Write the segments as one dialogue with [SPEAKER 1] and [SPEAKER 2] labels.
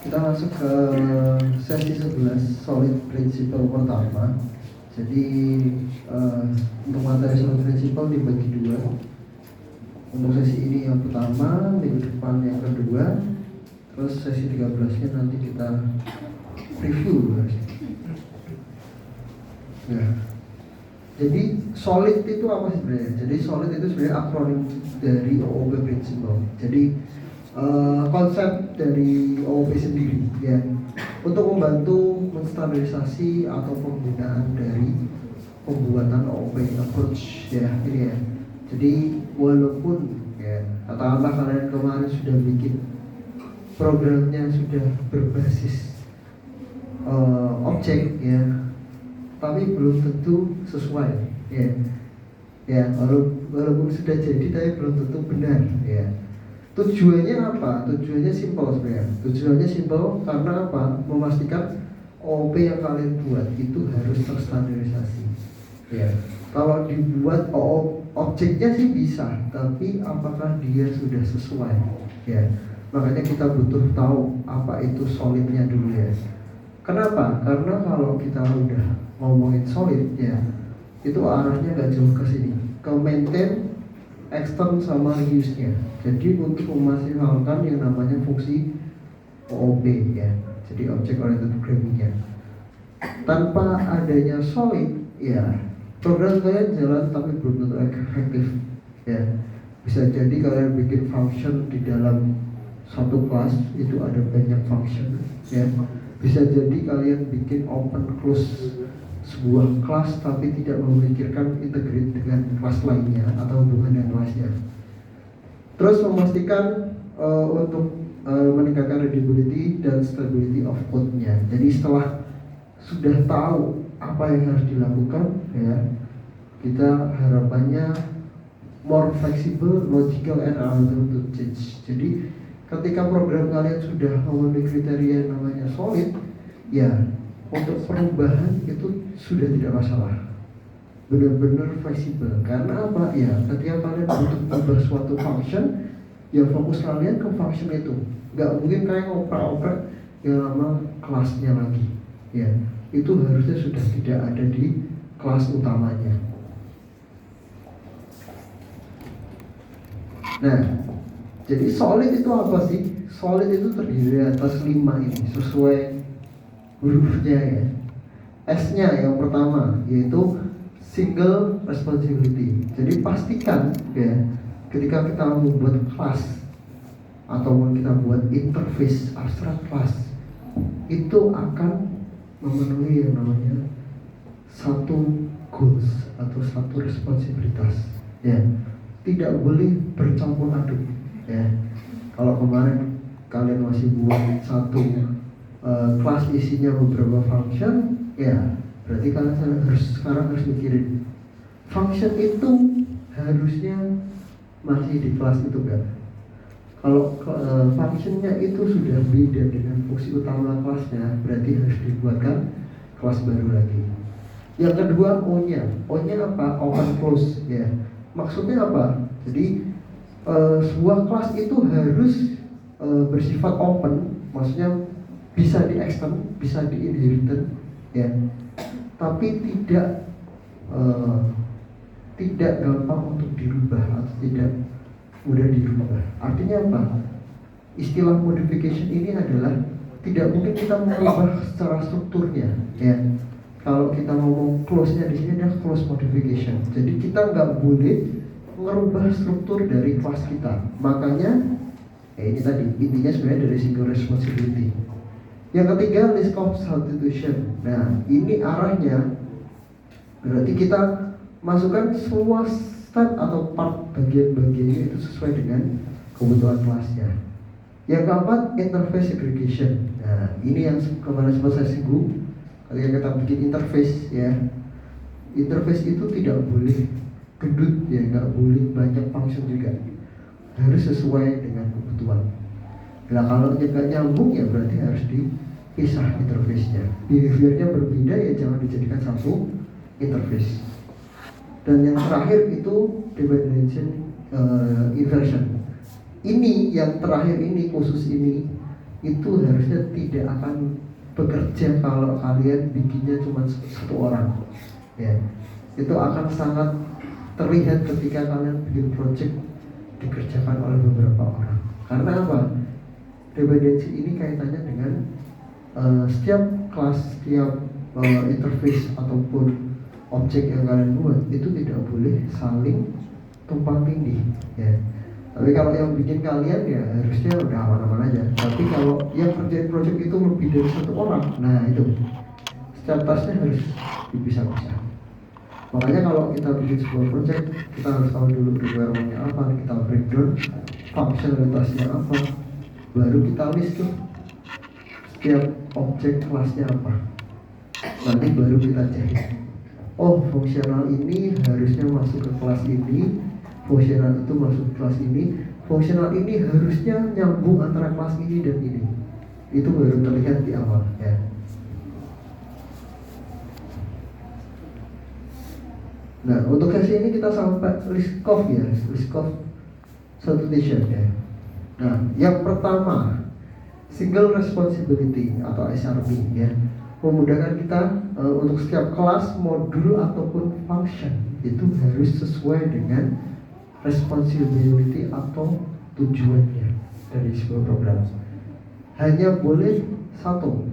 [SPEAKER 1] Kita masuk ke sesi 11 solid principle pertama. Jadi untuk materi solid principle dibagi dua. Untuk sesi ini yang pertama, minggu depan yang kedua, terus sesi 13-nya nanti kita review. Ya. Jadi solid itu apa sebenarnya? Jadi solid itu sebenarnya akronim dari OOP principle. Jadi konsep dari OOP sendiri ya, untuk membantu menstandarisasi atau penggunaan dari pembuatan OOP approach ya ini ya. Jadi walaupun ya katakanlah kalian kemarin sudah bikin programnya sudah berbasis objek ya, tapi belum tentu sesuai ya. Ya walaupun sudah jadi tapi belum tentu benar ya. Tujuannya apa? Tujuannya simpel sebenarnya. Tujuannya simpel karena apa? Memastikan OOP yang kalian buat itu harus terstandarisasi. Ya. Kalau dibuat objeknya sih bisa, tapi apakah dia sudah sesuai? Ya. Makanya kita butuh tahu apa itu solidnya dulu ya. Kenapa? Karena kalau kita udah ngomongin solid ya, itu arahnya nggak jauh ke sini, ke maintain, extend sama reuse-nya. Jadi untuk memaksimalkan yang namanya fungsi OOP ya, jadi object oriented programming-nya. Tanpa adanya solid ya, program kalian jalan tapi belum tentu efektif ya. Bisa jadi kalian bikin function di dalam satu kelas itu ada banyak function ya. Bisa jadi kalian bikin open close sebuah kelas tapi tidak memikirkan integrate dengan kelas lainnya atau hubungan dengan kelasnya. Terus memastikan untuk meningkatkan readability dan stability of code-nya. Jadi setelah sudah tahu apa yang harus dilakukan ya, kita harapannya more flexible, logical and available to change. Jadi ketika program kalian sudah memenuhi kriteria yang namanya solid ya, untuk perubahan itu sudah tidak masalah, benar-benar fleksibel. Karena apa ya, ketika kalian butuh ubah suatu function ya, fokus kalian ke function itu. Nggak mungkin kalian ngoper-ngoper yang nama kelasnya lagi ya, itu harusnya sudah tidak ada di kelas utamanya. Nah, jadi solid itu apa sih? Solid itu terdiri atas 5 ini sesuai hurufnya ya. S-nya yang pertama yaitu single responsibility. Jadi pastikan ya, ketika kita membuat kelas ataupun kita buat interface abstrak kelas, itu akan memenuhi yang namanya satu goals atau satu responsibilitas ya. Tidak boleh bercampur aduk ya. Kalau kemarin kalian masih buat satu kelas isinya beberapa function ya, berarti kalian sekarang harus mikirin function itu harusnya masih di kelas itu kan. Kalau functionnya itu sudah beda dengan fungsi utama kelasnya, berarti harus dibuatkan kelas baru lagi. Yang kedua O-nya apa? Open close ya. Maksudnya apa? Jadi sebuah kelas itu harus bersifat open, maksudnya bisa di-extend, bisa di-inherit ya, tapi tidak gampang untuk dirubah atau tidak mudah dirubah. Artinya apa? Istilah modification ini adalah tidak mungkin kita mengubah secara strukturnya ya. Kalau kita ngomong close-nya di sini adalah close modification. Jadi kita nggak boleh merubah struktur dari kelas kita. Makanya ini tadi intinya sebenarnya dari single responsibility. Yang ketiga list of substitution. Nah ini arahnya berarti kita masukkan semua step atau part bagian-bagiannya itu sesuai dengan kebutuhan kelasnya. Yang keempat interface segregation. Nah ini yang kemarin sempat saya singgung. Ketika kita bikin interface ya, interface itu tidak boleh gendut ya, nggak boleh banyak function juga, harus sesuai dengan kebutuhan. Nah kalau nggak nyambung ya berarti harus dipisah interface-nya. Behavior-nya berbeda ya, jangan dijadikan satu interface. Dan yang terakhir itu dependency inversion. ini yang terakhir ini, khusus ini, itu harusnya tidak akan bekerja kalau kalian bikinnya cuma satu orang, ya. Itu akan sangat terlihat ketika kalian bikin project dikerjakan oleh beberapa orang. Karena apa? Dependensi ini kaitannya dengan setiap kelas, setiap interface ataupun objek yang kalian buat itu tidak boleh saling tumpang tindih, ya. Tapi kalau yang bikin kalian ya harusnya udah aman-aman aja. Tapi kalau yang kerjain project itu lebih dari satu orang, nah itu setiap tasnya harus dipisah-pisah. Makanya kalau kita bikin sebuah project, kita harus tahu dulu requirement-nya apa, kita breakdown fungsionalitasnya apa, baru kita list tuh setiap objek kelasnya apa. Nanti baru kita cek, oh fungsional ini harusnya masuk ke kelas ini, fungsional itu masuk ke kelas ini, fungsional ini harusnya nyambung antara kelas ini dan ini. Itu baru terlihat di awal, ya. Nah, untuk sesi ini kita sampai Liskov, ya, Liskov Substitution, ya. Nah, yang pertama single responsibility atau SRP, ya, memudahkan kita untuk setiap kelas, modul ataupun function itu harus sesuai dengan responsibility atau tujuannya dari sebuah program. Hanya boleh satu,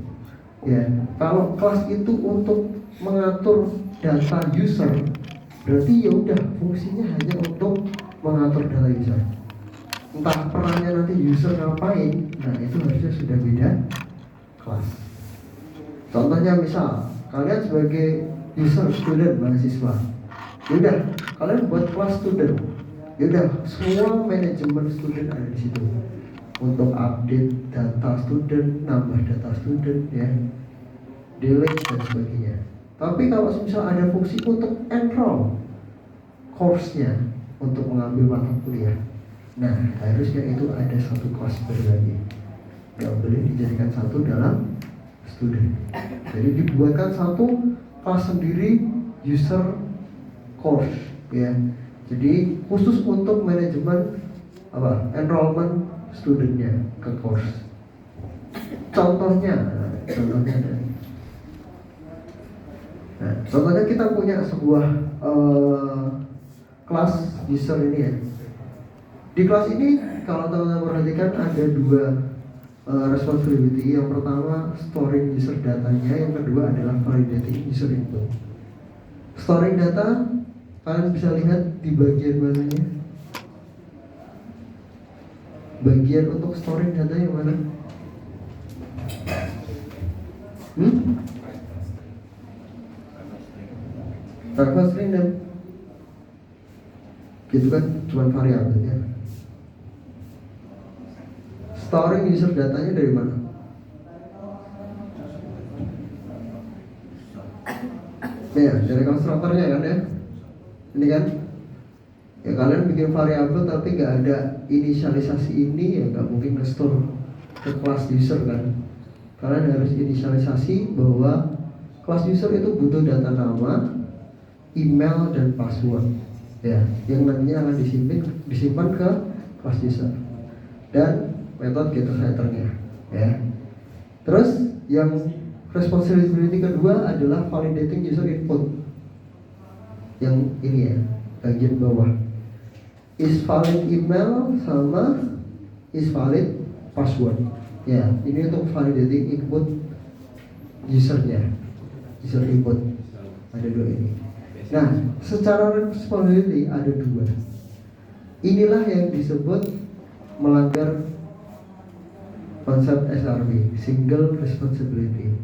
[SPEAKER 1] ya. Kalau kelas itu untuk mengatur data user, berarti ya udah fungsinya hanya untuk mengatur data user. Entah perannya nanti user ngapain, nah itu harusnya sudah beda kelas. Contohnya misal kalian sebagai user, student, mahasiswa, yaudah kalian buat kelas student, yaudah semua manajemen student ada di situ untuk update data student, nambah data student, ya, delete dan sebagainya. Tapi kalau misal ada fungsi untuk enroll course-nya, untuk mengambil mata kuliah, nah harusnya itu ada satu kelas baru lagi, nggak boleh dijadikan satu dalam student. Jadi dibuatkan satu kelas sendiri, user course, ya. Jadi khusus untuk manajemen apa, enrollment studentnya ke course. Contohnya kita punya sebuah kelas user ini, ya. Di kelas ini kalau teman-teman perhatikan ada dua responsibility. Yang pertama storing user datanya, yang kedua adalah validating user input. Storing data kalian bisa lihat di bagian mananya. Bagian untuk storing data yang mana? Private string dan gitu kan, cuma variabelnya. Storing user datanya dari mana? Ya, dari konstruktornya kan, ya. Ini kan, ya kalian bikin variabel tapi nggak ada inisialisasi ini, ya nggak mungkin nge-store ke kelas user kan. Kalian harus inisialisasi bahwa kelas user itu butuh data nama, email dan password, ya, yang nantinya akan disimpan ke kelas user, dan metode getter-setternya, ya. Terus yang responsibility kedua adalah validating user input. Yang ini, ya, bagian bawah. Is valid email sama is valid password. Ya, ini untuk validating input usernya, user input. Ada dua ini. Nah, secara responsibility ada dua. Inilah yang disebut melanggar konsep SRP, single responsibility.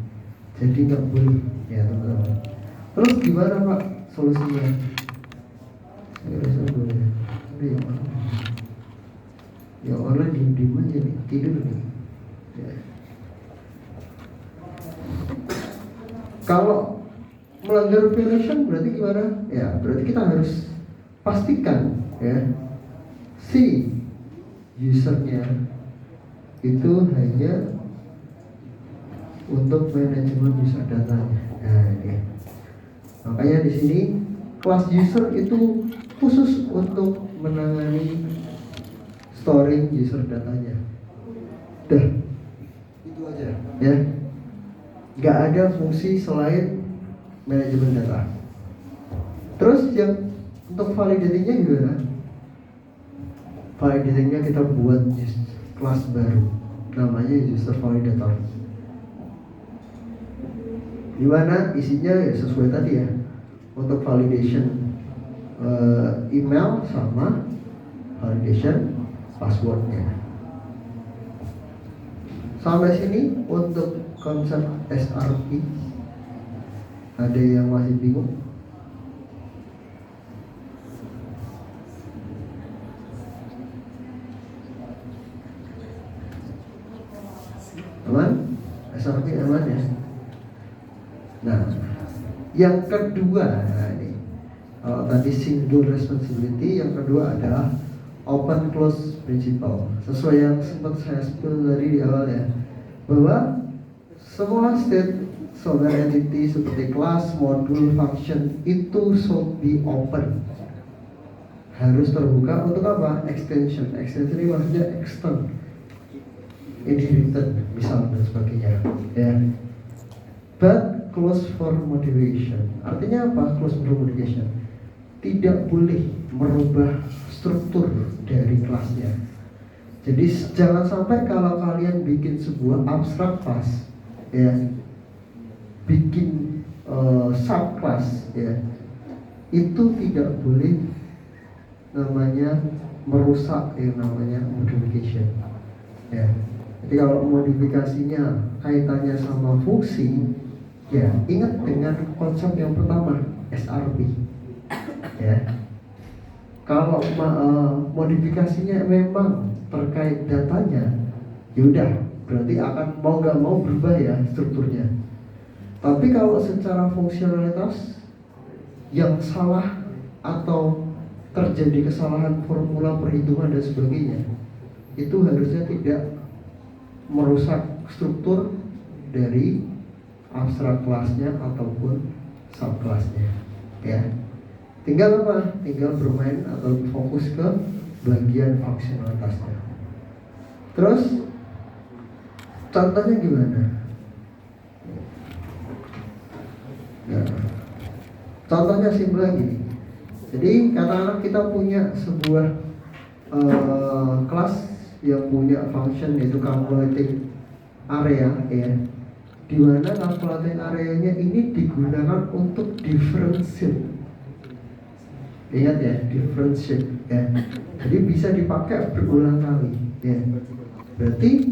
[SPEAKER 1] Jadi nggak boleh, ya teman-teman. Terus gimana Pak solusinya? Ya orang diem aja nih, tidur nih, ya. Kalau melanggar violation berarti gimana? Ya berarti kita harus pastikan, ya, si usernya itu hanya untuk manajemen user datanya. Nah, ini. Makanya di sini kelas user itu khusus untuk menangani storing user datanya. Udah, itu aja ya. Nggak ada fungsi selain manajemen data. Terus yang untuk validatingnya gimana? Validatingnya kita buat kelas baru, namanya user validator. Dimana isinya ya sesuai tadi ya, untuk validation email sama validation passwordnya. Sampai sini untuk konsep SRP. Ada yang masih bingung? Aman? SRP aman ya? Nah, yang kedua ini, kalau tadi single responsibility, yang kedua adalah open close principle. Sesuai yang sempat saya spill tadi di awal ya, bahwa semua state sovereign entity seperti kelas, modul, function itu should be open. Harus terbuka untuk apa? Extension. Extension ini maksudnya extend, inherited, misal dan sebagainya. Ya. But close for modification. Artinya apa? Close for modification. Tidak boleh merubah struktur dari kelasnya. Jadi jangan sampai kalau kalian bikin sebuah abstrak class, ya, bikin subclass, ya, itu tidak boleh namanya merusak yang namanya modification. Ya. Jadi kalau modifikasinya kaitannya sama fungsi, ya ingat dengan konsep yang pertama, SRP. Ya. Kalau modifikasinya memang terkait datanya, yaudah berarti akan mau nggak mau berubah ya strukturnya. Tapi kalau secara fungsionalitas yang salah atau terjadi kesalahan formula perhitungan dan sebagainya, itu harusnya tidak merusak struktur dari abstrak kelasnya ataupun subkelasnya. Ya, tinggal apa? Tinggal bermain atau fokus ke bagian fungsionalitasnya. Terus contohnya gimana? Ya, contohnya simpel lagi. Jadi katakanlah kita punya sebuah kelas yang punya function yaitu calculating area, ya, di mana calculating areanya ini digunakan untuk differentiate. Ingat ya, differentiate, ya. Jadi bisa dipakai berulang kali, ya. Berarti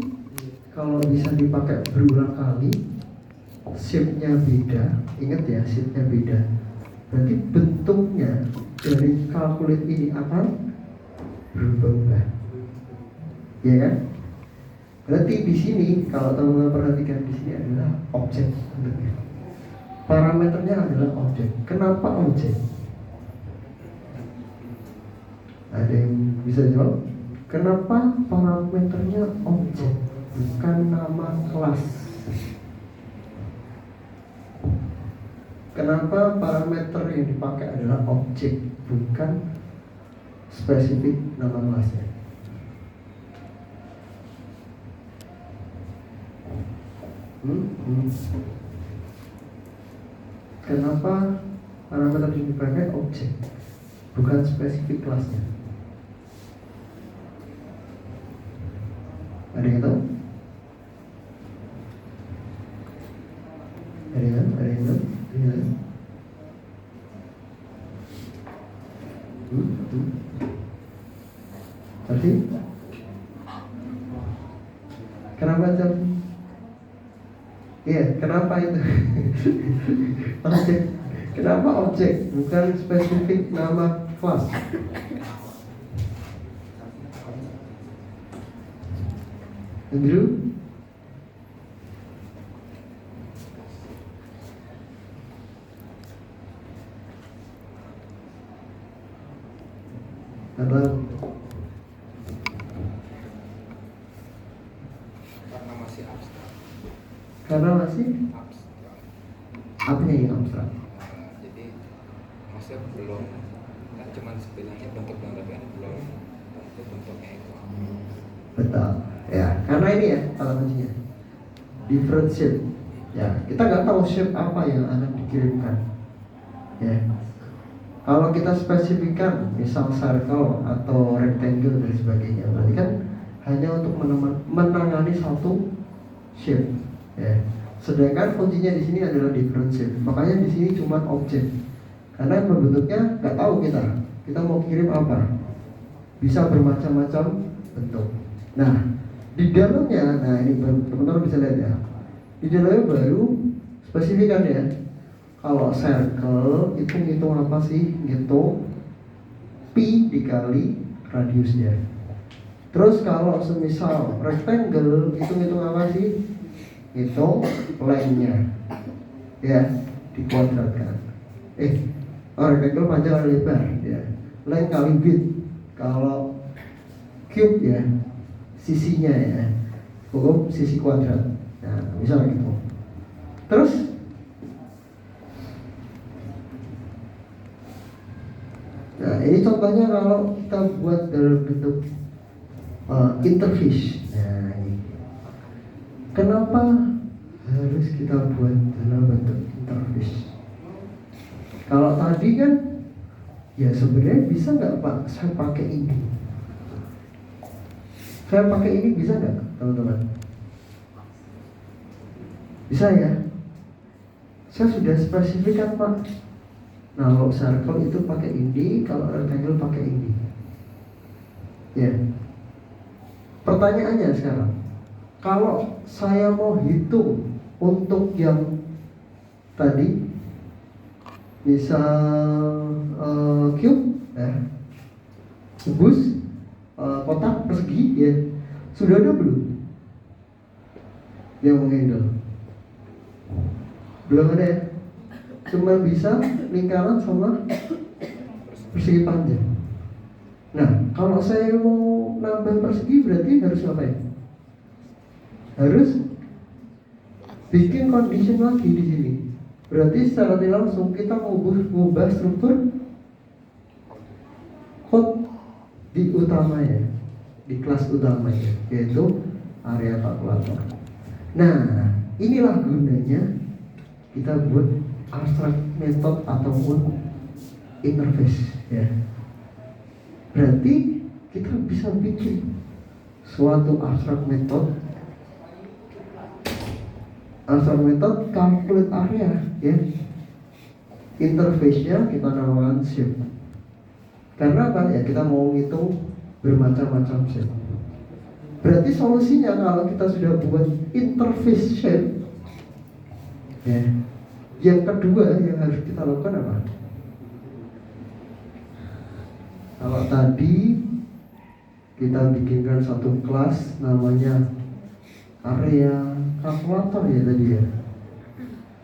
[SPEAKER 1] kalau bisa dipakai berulang kali, shape-nya beda. Ingat ya, shape-nya beda. Berarti bentuknya dari calculate ini akan berubah-ubah, ya kan? Berarti di sini kalau teman-teman perhatikan, di sini adalah objek bentuknya. Parameternya adalah objek. Kenapa objek? Ada yang bisa jawab? Kenapa parameternya objek bukan nama kelas? Kenapa parameter yang dipakai adalah objek bukan spesifik nama kelasnya? Kenapa parameter yang dipakai objek bukan spesifik kelasnya? Ada yang tahu? Ada yang tahu? Ada yang tahu? Tadi kenapa jam? Iya, kenapa itu? Objek. Kenapa objek bukan spesifik nama kelas? Andrew? Karena
[SPEAKER 2] masih abstrak.
[SPEAKER 1] Karena masih apa yang abstrak?
[SPEAKER 2] Jadi maksudnya belum, kan cuma sebenarnya bentuk dan tapi belum bentuk-bentuknya itu.
[SPEAKER 1] Betul. Ya, karena ini ya kata kuncinya. Different shape. Ya, kita nggak tahu shape apa yang akan dikirimkan. Ya. Kalau kita spesifikkan, misal circle atau rectangle dan sebagainya, berarti kan hanya untuk menangani satu shape. Ya. Sedangkan kuncinya di sini adalah different shape. Makanya di sini cuma objek. Karena bentuknya nggak tahu kita mau kirim apa. Bisa bermacam-macam bentuk. Nah, di dalamnya, nah ini teman-teman bisa lihat ya. Di dalamnya baru spesifikan ya. Kalau circle itu ngitung apa sih? Ngitung pi dikali radiusnya. Terus kalau semisal rectangle itu ngitung apa sih? Ngitung lengthnya. Ya, dikuadratkan. Rectangle panjang kali lebar ya. Length kali width. Kalau cube ya, sisinya ya, hukum sisi kuadrat. Nah, misalnya gitu. Terus nah, ini contohnya kalau kita buat dalam bentuk interface. Nah, ini. Kenapa harus kita buat dalam bentuk interface? Kalau tadi kan ya sebenarnya bisa nggak Pak saya pakai ini? Saya pakai ini bisa nggak teman-teman? Bisa ya? Saya sudah spesifikkan Pak. Nah, kalau circle itu pakai ini, kalau rectangle pakai ini. Ya. Pertanyaannya sekarang, kalau saya mau hitung untuk yang tadi, misal cube, kubus, kotak persegi, ya sudah ada belum yang menghandle? Belum ada ya? Cuma bisa lingkaran sama persegi panjang. Nah, kalau saya mau nambah persegi berarti harus ngapain? Harus bikin condition lagi di sini. Berarti secara tidak langsung kita mengubah struktur code di utamanya, di kelas utamanya, yaitu area kalkulator. Nah, inilah gunanya kita buat abstract method ataupun interface ya. Berarti kita bisa bikin suatu abstract method calculate area ya. Interface-nya kita namakan shape. Karena apa ya, kita mau ngitung bermacam-macam shape. Berarti solusinya kalau kita sudah buat interface shape ya, yang kedua yang harus kita lakukan apa? Kalau tadi kita bikinkan satu kelas namanya area kalkulator ya tadi ya,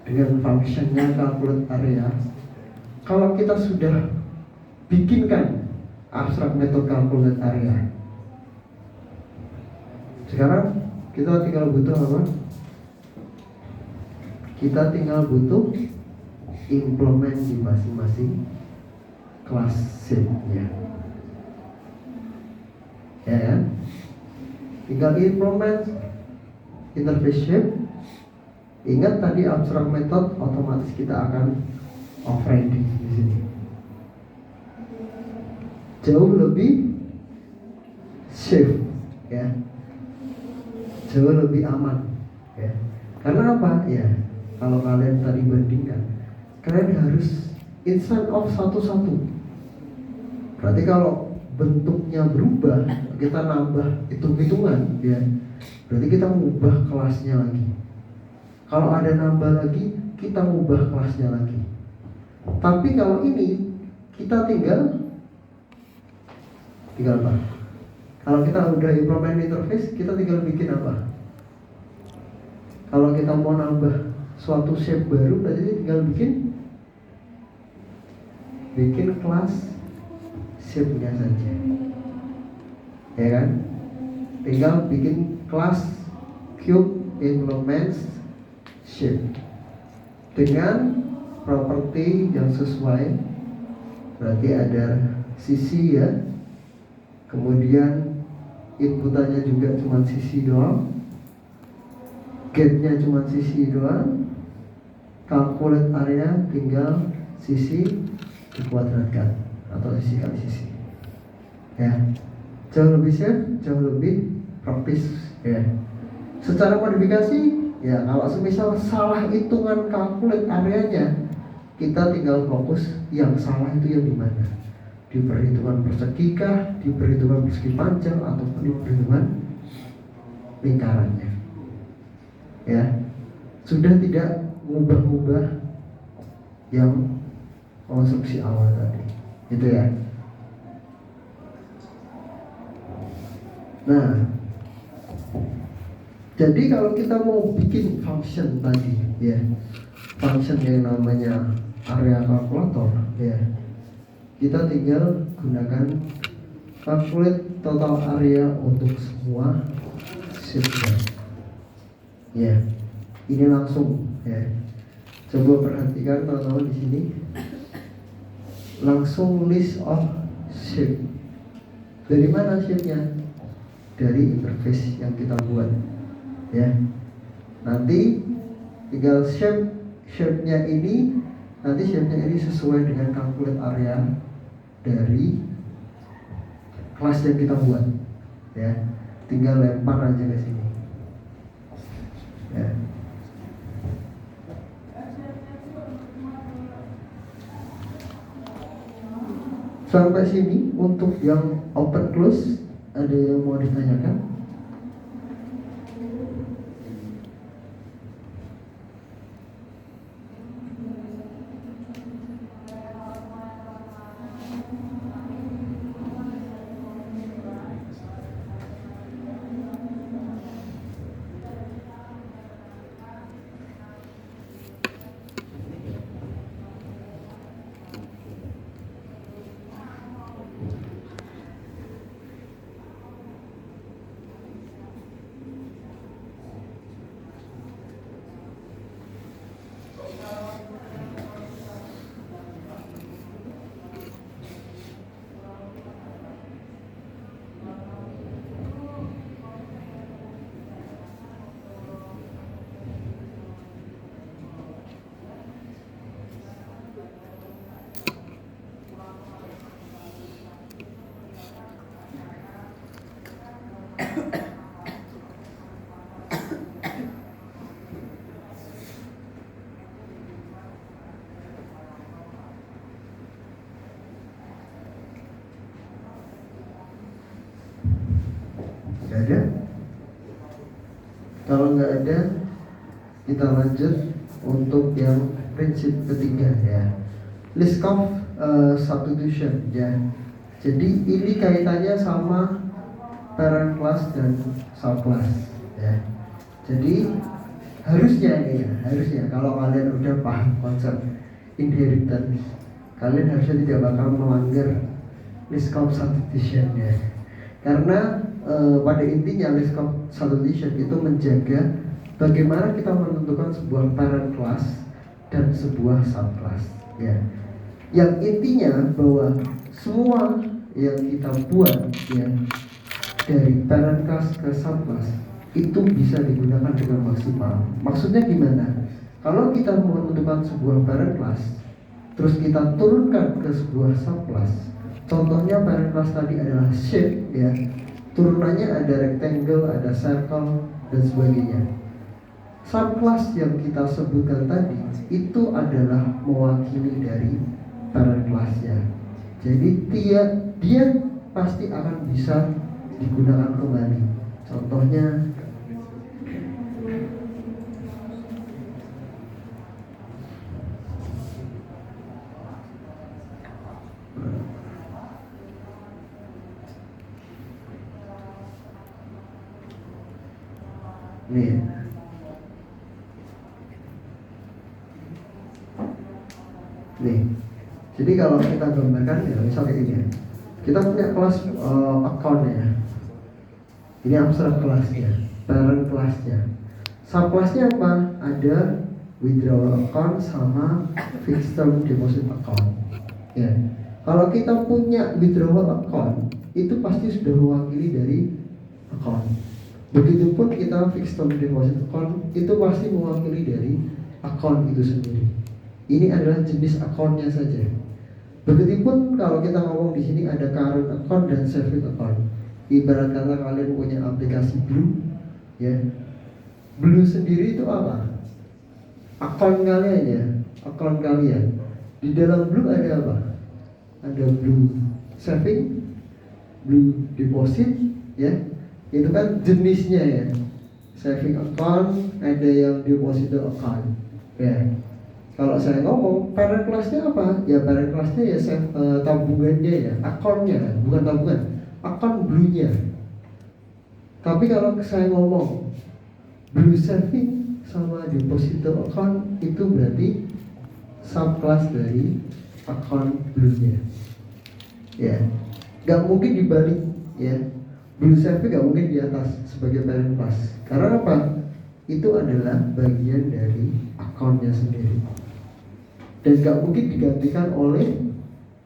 [SPEAKER 1] dengan functionnya calculate area. Kalau kita sudah bikinkan abstract method calculate area, sekarang kita tinggal butuh apa? Kita tinggal butuh implement di masing-masing kelas shape-nya. Ya kan? Tinggal implement interface shape. Ingat tadi abstract method, otomatis kita akan overriding di sini. Jauh lebih safe ya. Jauh lebih aman ya. Karena apa? Ya, kalau kalian tadi bandingkan, kalian harus inside of satu-satu. Berarti kalau bentuknya berubah, kita nambah hitung-hitungan ya. Berarti kita mengubah kelasnya lagi. Kalau ada nambah lagi, kita mengubah kelasnya lagi. Tapi kalau ini kita tinggal apa? Kalau kita udah implement interface, kita tinggal bikin apa? Kalau kita mau nambah suatu shape baru, berarti tinggal bikin kelas shape-nya saja, ya kan? Tinggal bikin kelas cube implements shape dengan properti yang sesuai. Berarti ada sisi ya, kemudian inputannya juga cuma sisi doang, gate-nya cuma sisi doang, calculate area tinggal sisi dikuadratkan atau sisi kali sisi. Ya, jauh lebih safe, jauh lebih praktis. Ya, secara modifikasi, ya kalau semisal salah hitungan calculate areanya, kita tinggal fokus yang salah itu yang di mana, di perhitungan persegi kah, di perhitungan persegi panjang, ataupun di perhitungan lingkarannya. Ya, sudah tidak mengubah-ubah yang konstruksi awal tadi, gitu ya. Nah, jadi kalau kita mau bikin function tadi, ya, function yang namanya area kalkulator, ya, kita tinggal gunakan calculate total area untuk semua sheet-nya. Ya, ini langsung, ya. Coba perhatikan teman-teman di sini, langsung list of shape. Dari mana shape-nya? Dari interface yang kita buat, ya. Nanti tinggal shape-nya ini, nanti shape-nya ini sesuai dengan calculate area dari kelas yang kita buat, ya. Tinggal lempar aja ke sini, ya. Sampai sini untuk yang open close, ada yang mau ditanyakan? Gak ada? Kalau nggak ada, kita lanjut untuk yang prinsip ketiga, ya, list of substitution, ya. Jadi ini kaitannya sama parent class dan subclass, ya. Jadi harusnya kalau kalian udah paham konsep inheritance, kalian harusnya tidak bakal melanggar list of substitution, ya. Karena pada intinya list of substitution itu menjaga bagaimana kita menentukan sebuah parent class dan sebuah subclass, ya. Yang intinya bahwa semua yang kita buat, ya, dari parent class ke subclass itu bisa digunakan dengan maksimal. Maksudnya gimana? Kalau kita mau menentukan sebuah parent class, terus kita turunkan ke sebuah subclass. Contohnya parent class tadi adalah shape, ya. Turunannya ada rectangle, ada circle, dan sebagainya. Subclass yang kita sebutkan tadi itu adalah mewakili dari parent class-nya. Jadi dia pasti akan bisa digunakan kembali. Contohnya nih, jadi kalau kita gambarkan, ya, misalnya ini, ya, kita punya kelas account, ya. Ini abstrak kelasnya, parent kelasnya. Subkelasnya apa? Ada withdrawal account sama fixed term deposit account, ya. Kalau kita punya withdrawal account, itu pasti sudah mewakili dari account. Begitupun kita fixed term deposit account itu pasti mewakili dari account itu sendiri. Ini adalah jenis accountnya saja. Begitupun kalau kita ngomong di sini ada current account dan saving account. Ibarat kata kalian punya aplikasi Blue, ya. Blue sendiri itu apa? Account kalian ya, account kalian. Di dalam Blue ada apa? Ada Blue saving, Blue deposit, ya. Itu kan jenisnya ya. Saving account, ada yang deposit account, ya. Kalau saya ngomong parent class-nya apa? Ya parent class-nya ya tabungannya ya, akunnya, bukan tabungan, akun Blue-nya. Tapi kalau saya ngomong Blue saving sama deposito account, itu berarti subclass dari akun Blue-nya. Ya, nggak mungkin dibalik ya. Blue saving nggak mungkin di atas sebagai parent class. Karena apa? Itu adalah bagian dari akunnya sendiri. Dan gak mungkin digantikan oleh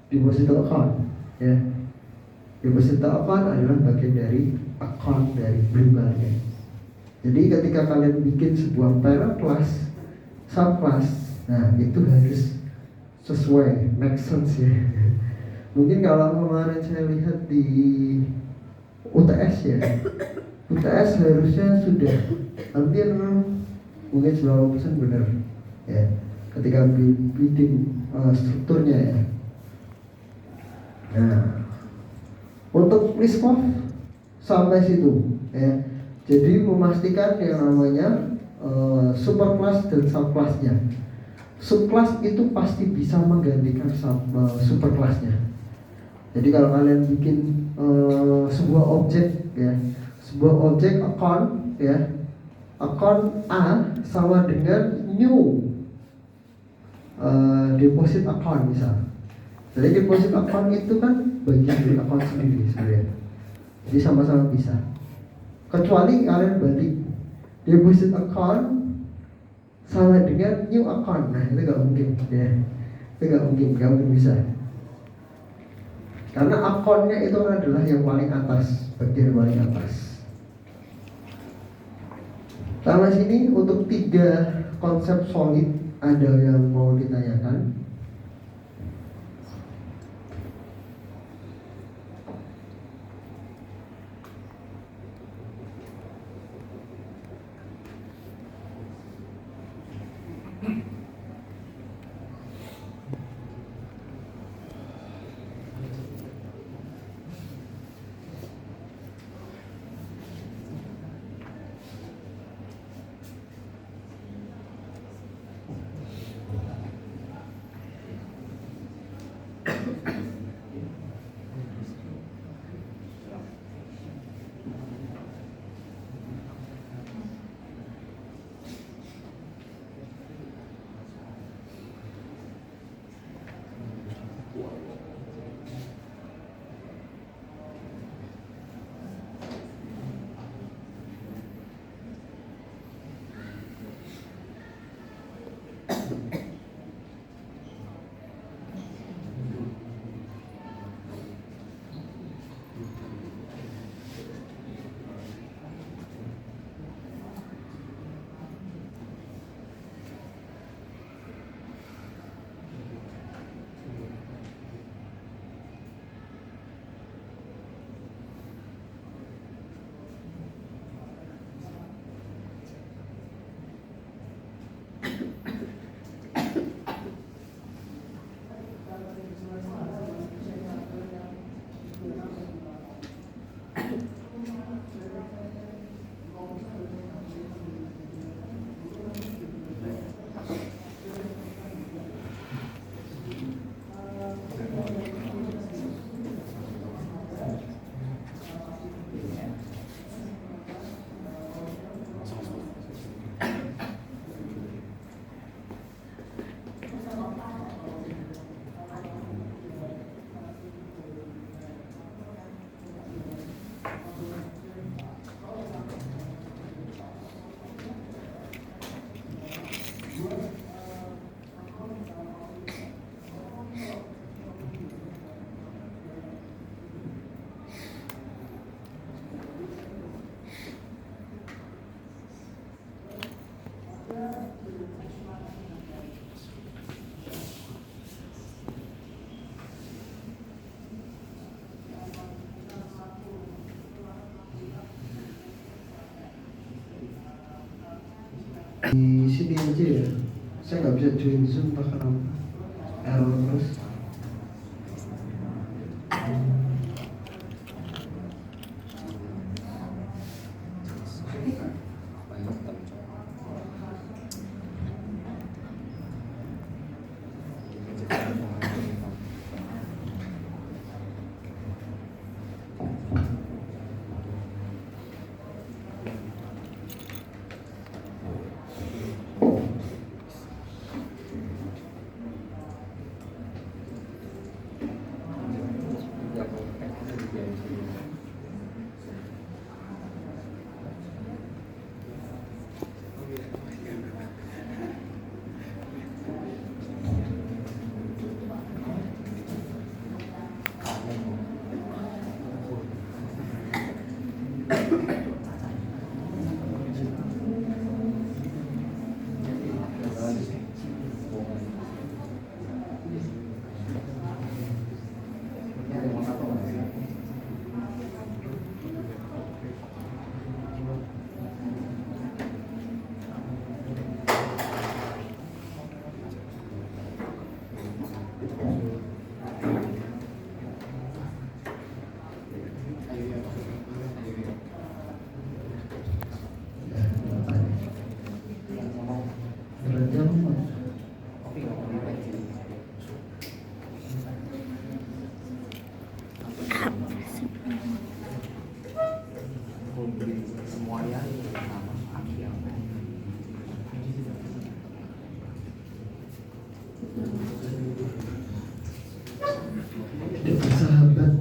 [SPEAKER 1] deposito account, ya. Deposito account adalah bagian dari account dari Blue kalian. Jadi ketika kalian bikin sebuah parent class, subclass, nah itu harus sesuai, make sense ya. Mungkin kalau kemarin saya lihat di UTS ya, UTS harusnya sudah hampir mungkin 90% benar, ya. Ketika bikin strukturnya ya. Nah, untuk risk off sampai situ ya. Jadi memastikan yang namanya superclass dan subclassnya. Subclass itu pasti bisa menggantikan superclassnya. Jadi kalau kalian bikin sebuah objek ya, sebuah objek account ya, account A sama dengan new deposit account misal. Jadi deposit account itu kan bagian dari account sendiri sebenarnya. Jadi sama-sama bisa. Kecuali kalian balik deposit account sama dengan new account. Nah itu gak mungkin ya. Itu gak mungkin bisa. Karena akunnya itu adalah yang paling atas, bagian paling atas. Sama sini untuk 3 konsep solid, ada yang mau ditanyakan? di sini aja ya. Saya nggak bisa join Zoom entah kenapa error terus.
[SPEAKER 2] Semuanya nama akhir.
[SPEAKER 1] Tidak bersahabat.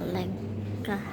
[SPEAKER 3] Lengkah.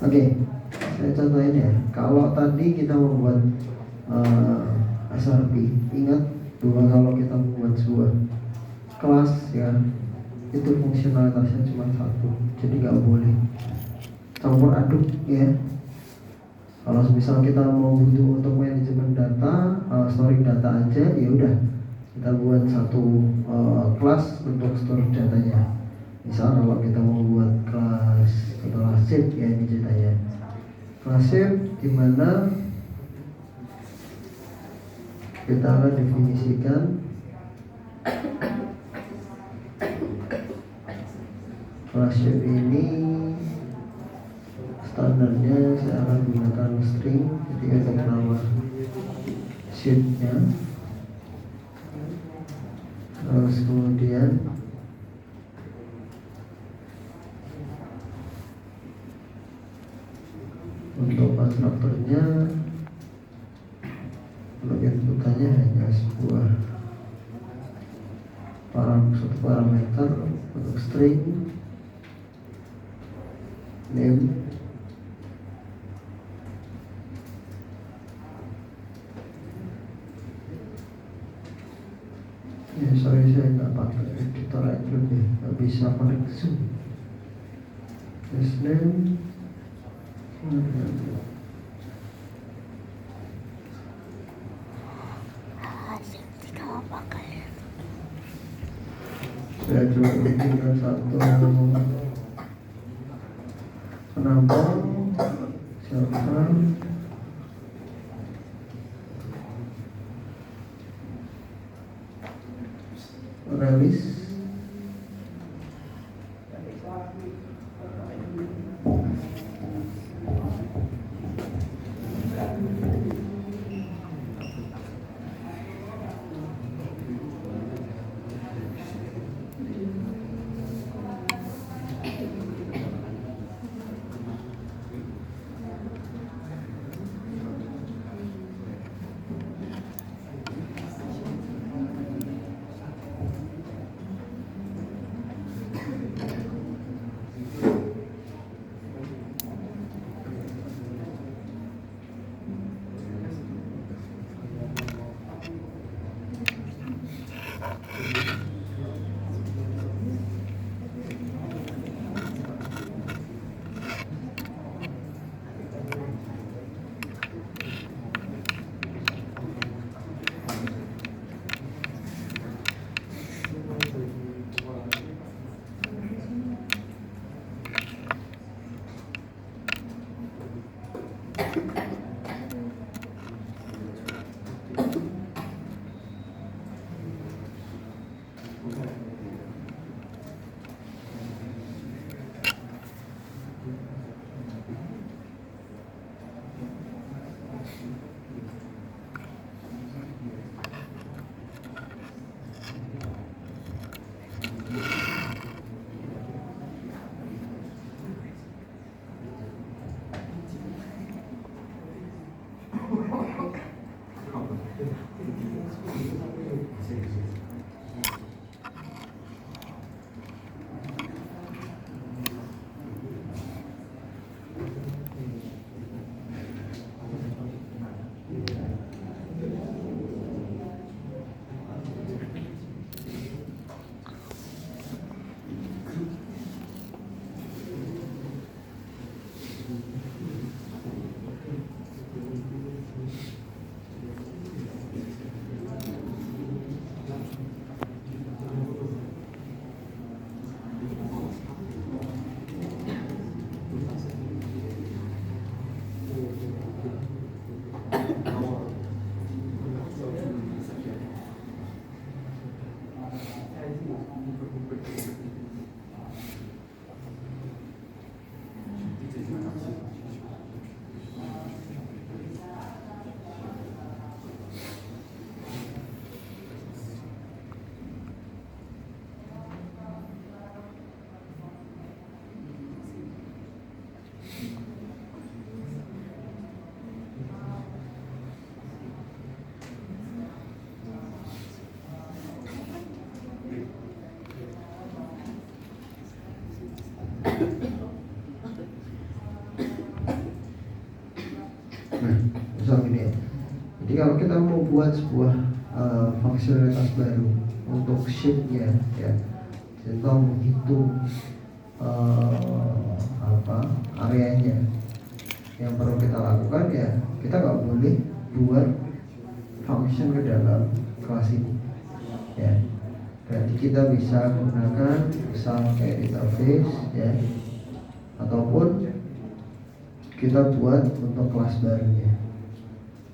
[SPEAKER 1] Oke, saya contohin ya. Kalau tadi kita membuat SRP, ingat bahwa kalau kita membuat sebuah kelas ya, itu fungsionalitasnya cuma satu, jadi nggak boleh campur aduk ya. Kalau misal kita mau butuh untuk manajemen data, storing data aja, ya udah kita buat satu kelas untuk store datanya. Misal kalau kita mau buat kelas sheet ya, ini ceritanya kelas sheet dimana kita akan definisikan kelas sheet ini. Standarnya saya akan gunakan string ketika untuk nama sheetnya. Terus kemudian untuk konstruktornya, untuk inputannya hanya sebuah satu parameter untuk string name. Ya, sorry saya nggak pakai editor Android ya, nggak bisa connect Zoom. First name Saya coba bikinkan satu penampung, siapkan, rilis. Nah, misal gini ya. Jadi kalau kita mau buat sebuah fungsionalitas baru untuk shape-nya, ya, contoh menghitung areanya, yang perlu kita lakukan ya kita nggak boleh buat function ke dalam kelas ini, ya. Berarti kita bisa menggunakan misal kayak interface, ya, ataupun kita buat untuk kelas barunya.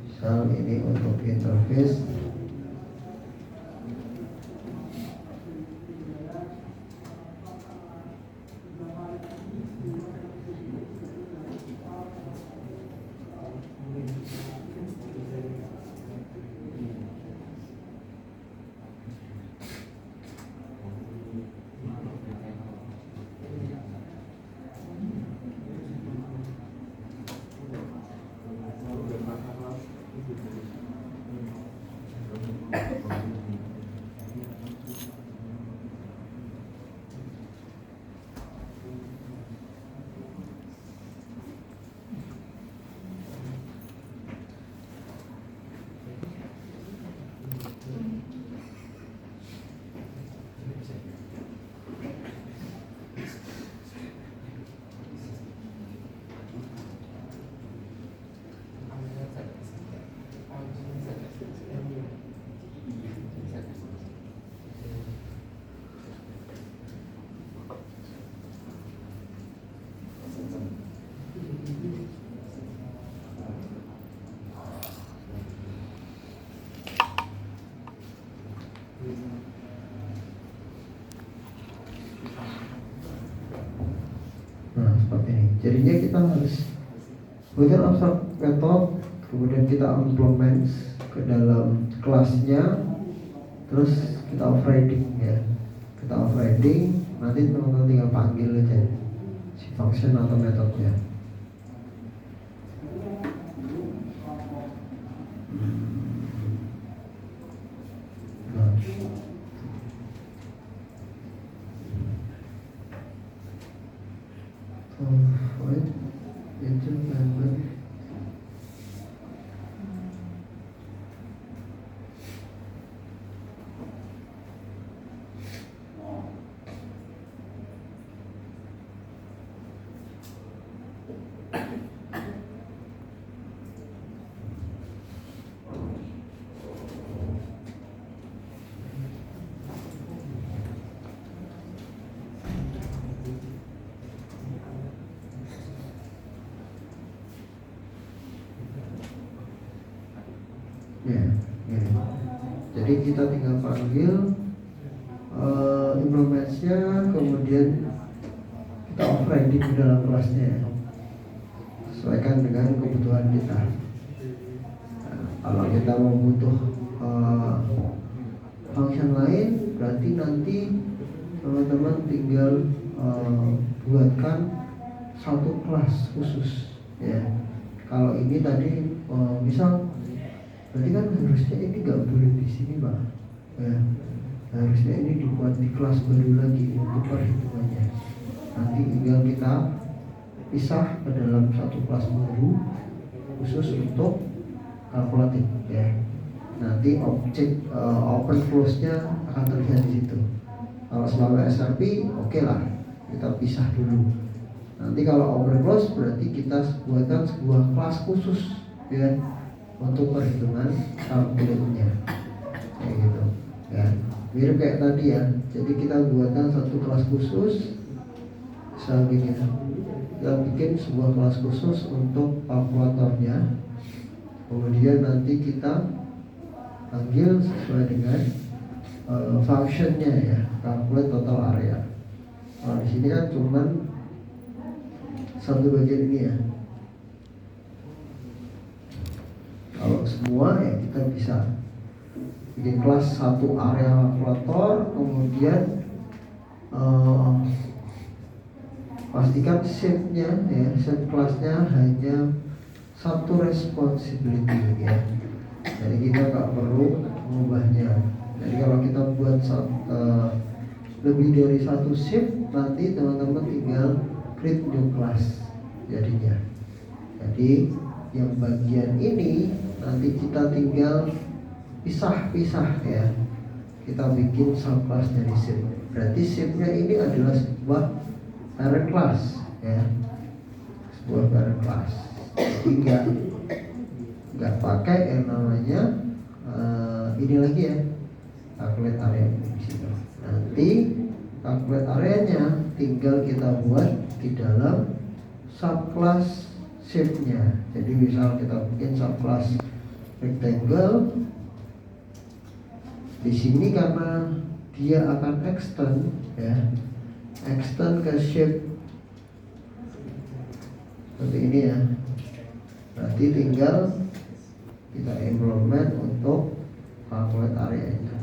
[SPEAKER 1] Misal ini untuk interface. Jadinya kita harus buatkan abstrak method, kemudian kita implement ke dalam kelasnya, terus kita overriding ya. Kita overriding, nanti teman-teman tinggal panggil aja si function atau metodenya. Void itu member ya, ya. Jadi kita tinggal panggil implementnya, kemudian kita overriding di dalam kelasnya, sesuaikan dengan kebutuhan kita. Nah, kalau kita mau butuh function lain, berarti nanti teman-teman tinggal buatkan satu kelas khusus ya. Kalau ini tadi misal, berarti kan harusnya ini nggak boleh di sini Pak ya. Harusnya ini dibuat di kelas baru lagi untuk perhitungannya. Nanti tinggal kita pisah ke dalam satu kelas baru khusus untuk kalkulatif ya. Nanti objek open close-nya akan terlihat di situ. Kalau selama SRP oke lah, kita pisah dulu. Nanti kalau open close berarti kita buatkan sebuah kelas khusus ya untuk perhitungan kalkulatifnya kayak gitu ya. Mirip kayak tadi ya. Jadi kita buatkan satu kelas khusus selanjutnya. Kita bikin sebuah kelas khusus untuk kalkulatornya. Kemudian nanti kita panggil sesuai dengan functionnya ya, calculate total area. Nah, di sini kan cuman satu bagian ini ya. Kalau semua ya kita bisa bikin kelas satu area kalkulator, kemudian pastikan shape-nya ya, shape kelasnya hanya satu responsibility ya. Jadi kita nggak perlu mengubahnya. Jadi kalau kita buat lebih dari satu shape, nanti teman-teman tinggal create new class jadinya. Jadi yang bagian ini nanti kita tinggal pisah-pisah ya. Kita bikin subclass dari shape. Berarti shape-nya ini adalah sebuah parent class ya, sebuah parent class. Jadi nggak pakai yang namanya ini lagi ya, calculate area di sini. Nanti calculate areanya tinggal kita buat di dalam subclass shape-nya. Jadi misal kita bikin subclass rectangle di sini, karena dia akan extend ya, extend ke shape seperti ini ya. Berarti tinggal kita implement untuk calculate areanya.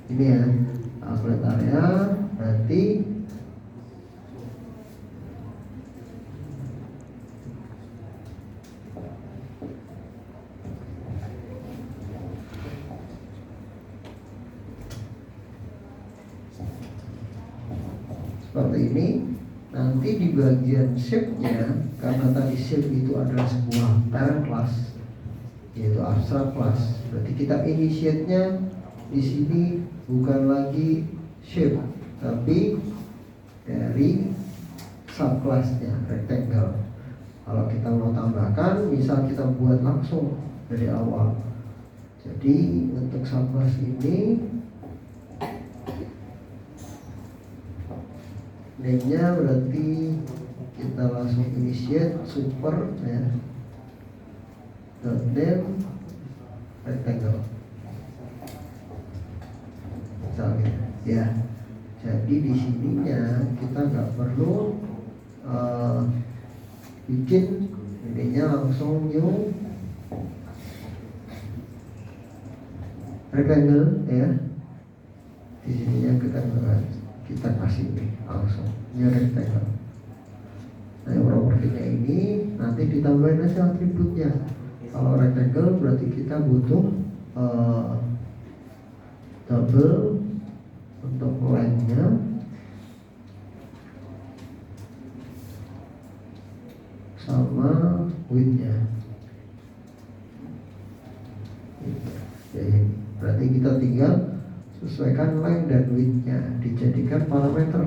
[SPEAKER 1] Ini ya, calculate area. Nanti seperti ini. Nanti di bagian shape-nya, karena tadi shape itu adalah sebuah parent class, yaitu abstract class, berarti kita initiate-nya di sini bukan lagi shape, tapi dari subclass-nya rectangle. Kalau kita mau tambahkan, misal kita buat langsung dari awal. Jadi untuk subclass ini name-nya berarti kita langsung initiate super ya, name rectangle misalnya ya. perlu bikin ininya langsung new rectangle ya. Di sininya kita kasih ini langsung new rectangle. Nah, propertinya ini nanti ditambahin aja atributnya. Kalau rectangle berarti kita butuh double untuk length-nya, sama width-nya. Jadi berarti kita tinggal sesuaikan length dan width-nya, dijadikan parameter.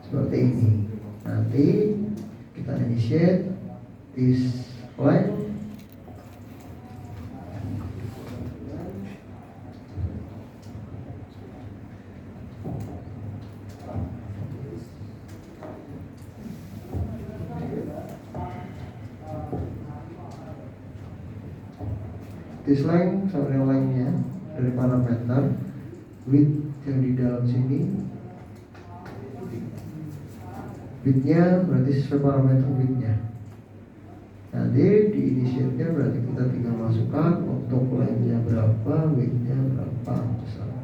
[SPEAKER 1] Seperti ini. Nanti kita initiate this length this length sampai length-nya dari parameter width yang di dalam sini. Width-nya berarti sesuai parameter width-nya. Nanti di initiate-nya berarti kita tinggal masukkan untuk length-nya berapa, width-nya berapa misalnya.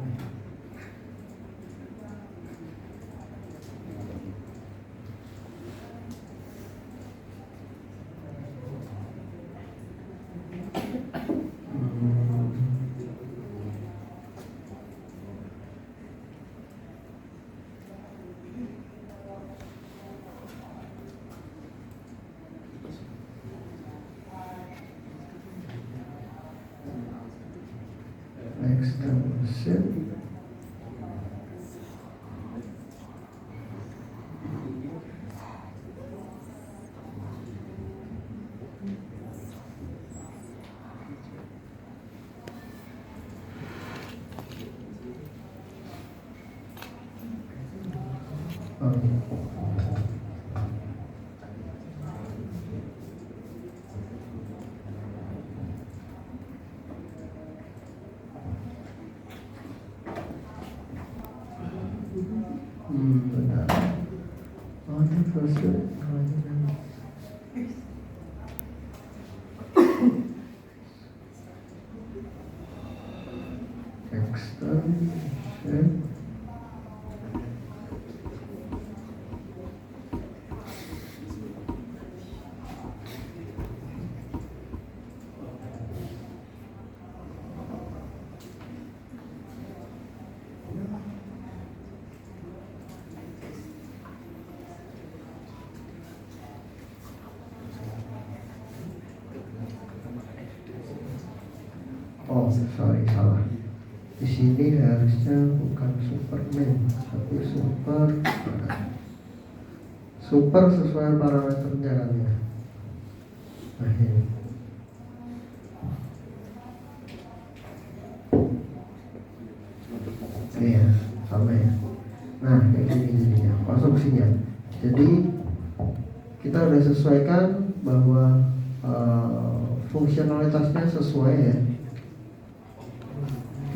[SPEAKER 1] Extension benar. Oh, ini versi extension. Oh, sorry, salah. Di sini harusnya bukan Superman, tapi super sesuai parameternya kan ya. Nah, ini. Ya, sama ya. Nah, kayak gini jadinya konstruksinya. Jadi kita udah sesuaikan bahwa fungsionalitasnya sesuai ya.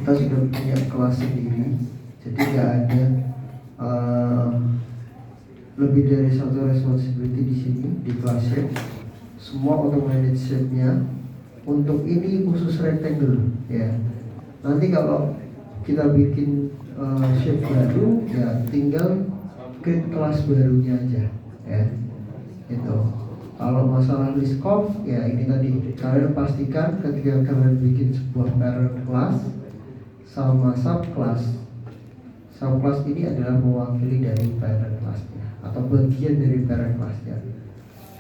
[SPEAKER 1] Kita sudah punya kelas sendiri, jadi nggak ada lebih dari satu responsibility di sini di kelas shape. Semua automated shape-nya untuk ini khusus rectangle ya. Nanti kalau kita bikin shape baru ya tinggal create kelas barunya aja ya. Itu. Kalau masalah list scope ya ini tadi kalian pastikan ketika kalian bikin sebuah parent class sama subclass ini adalah mewakili dari parent class-nya atau bagian dari parent class-nya.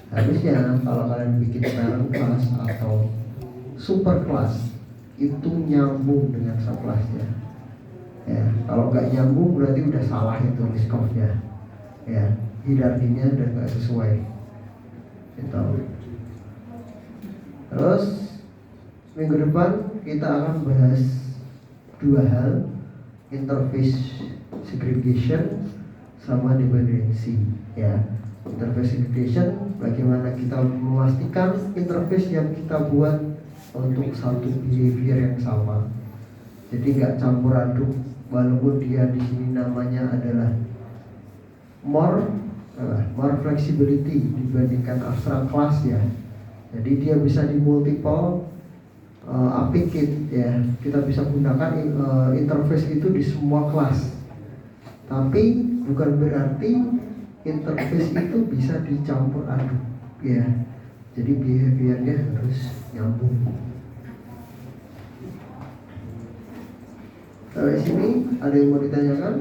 [SPEAKER 1] Harusnya kalau kalian bikin parent class atau super class itu nyambung dengan subclass-nya. Ya, kalau nggak nyambung berarti udah salah itu list scope-nya. Ya, hierarkinya udah nggak sesuai. Gitu. Terus minggu depan kita akan bahas dua hal, interface segregation sama dependency ya. Interface segregation bagaimana kita memastikan interface yang kita buat untuk satu behavior yang sama. Jadi nggak campur aduk, walaupun dia di sini namanya adalah more flexibility dibandingkan abstract class ya. Jadi dia bisa di multiple applicate ya. Kita bisa gunakan interface itu di semua kelas. Tapi bukan berarti interface itu bisa dicampur aduk ya. Jadi behaviornya harus nyambung. Sampai sini ada yang mau ditanyakan?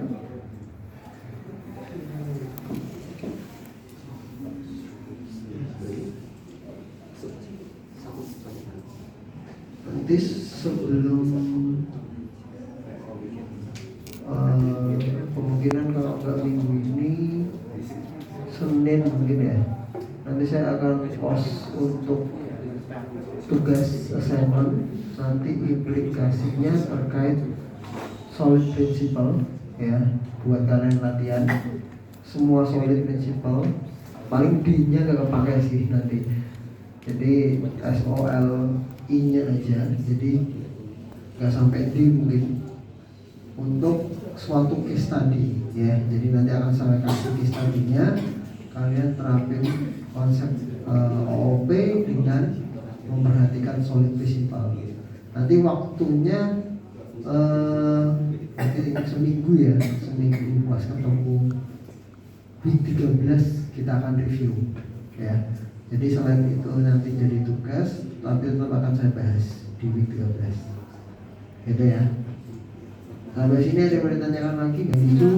[SPEAKER 1] Nanti sebelum kemungkinan kalau nggak minggu ini Senin mungkin ya, nanti saya akan post untuk tugas assignment, nanti implikasinya terkait solid principle ya, buat kalian latihan semua solid principle. Paling D-nya gak kepake sih nanti, jadi SOLI nya aja, jadi gak sampai D mungkin untuk suatu case study ya. Jadi nanti akan saya kasih case study-nya, kalian terapin konsep OOP dengan memperhatikan solid principle. Nanti waktunya seminggu ya, seminggu pas ketemu week 13 kita akan review ya. Jadi selain itu nanti jadi tugas, tapi tetap akan saya bahas di week 13 gitu ya. Sampai sini ada yang mau ditanyakan lagi nggak gitu?